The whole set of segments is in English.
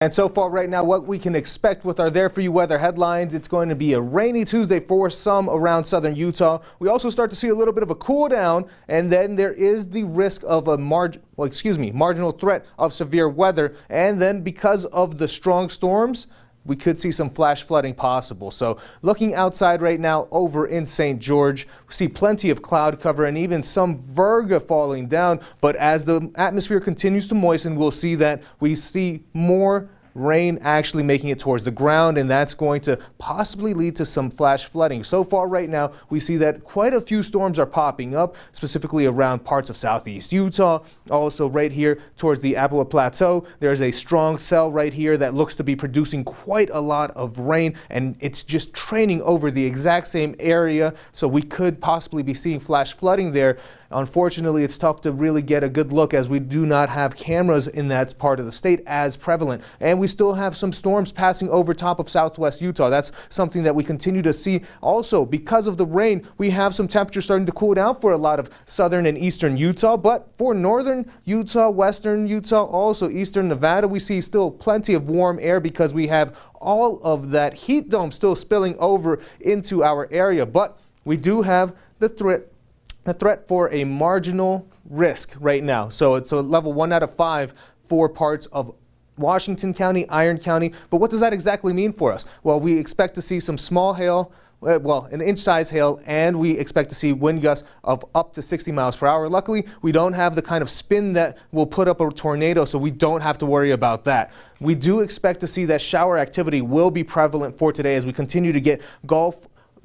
And so far right now, what we can expect with our There For You weather headlines, it's going to be a rainy Tuesday for some around southern Utah. We also start to see a little bit of a cool down, and then there is the risk of a marginal threat of severe weather. And then because of the strong storms, we could see some flash flooding possible. So looking outside right now over in St. George, we see plenty of cloud cover and even some virga falling down. But as the atmosphere continues to moisten, we'll see that we see more rain actually making it towards the ground, and that's going to possibly lead to some flash flooding. So far right now, we see that quite a few storms are popping up, specifically around parts of southeast Utah. Also right here towards the Applewood Plateau, there's a strong cell right here that looks to be producing quite a lot of rain, and it's just training over the exact same area. So we could possibly be seeing flash flooding there. Unfortunately, it's tough to really get a good look as we do not have cameras in that part of the state as prevalent. And we still have some storms passing over top of southwest Utah. That's something that we continue to see. Also, because of the rain, we have some temperatures starting to cool down for a lot of southern and eastern Utah. But for northern Utah, western Utah, also eastern Nevada, we see still plenty of warm air because we have all of that heat dome still spilling over into our area. But we do have the threat for a marginal risk right now. So it's a level 1 out of 5 for parts of Washington County, Iron County. But what does that exactly mean for us? Well, we expect to see some small hail, an inch-size hail, and we expect to see wind gusts of up to 60 miles per hour. Luckily, we don't have the kind of spin that will put up a tornado, so we don't have to worry about that. We do expect to see that shower activity will be prevalent for today as we continue to get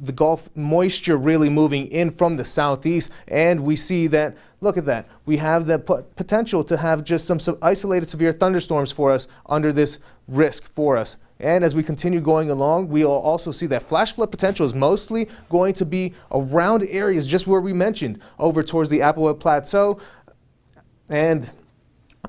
the Gulf moisture really moving in from the southeast, and we see that, look at that, we have the potential to have just some isolated severe thunderstorms for us under this risk for us. And as we continue going along, we'll also see that flash flood potential is mostly going to be around areas just where we mentioned, over towards the Applewood Plateau and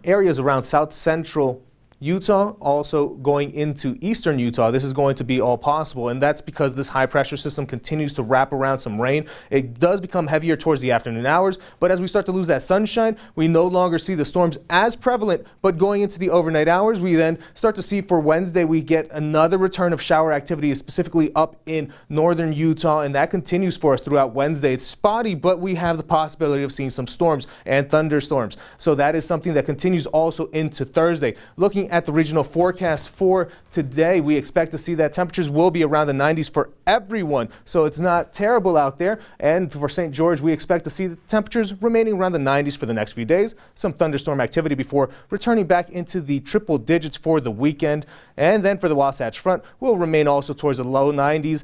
areas around south central Utah, also going into eastern Utah. This is going to be all possible, and that's because this high pressure system continues to wrap around some rain. It does become heavier towards the afternoon hours, but as we start to lose that sunshine, we no longer see the storms as prevalent. But going into the overnight hours, we then start to see for Wednesday, we get another return of shower activity, specifically up in northern Utah, and that continues for us throughout Wednesday. It's spotty, but we have the possibility of seeing some storms and thunderstorms. So that is something that continues also into Thursday. Looking at the regional forecast for today, we expect to see that temperatures will be around the 90s for everyone, so it's not terrible out there. And for St. George, we expect to see the temperatures remaining around the 90s for the next few days. Some thunderstorm activity before returning back into the triple digits for the weekend. And then for the Wasatch Front, will remain also towards the low 90s.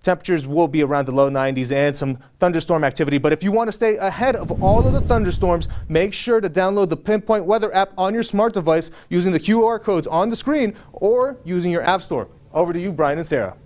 Temperatures will be around the low 90s and some thunderstorm activity. But if you want to stay ahead of all of the thunderstorms, make sure to download the Pinpoint Weather app on your smart device using the QR codes on the screen or using your app store. Over to you, Brian and Sarah.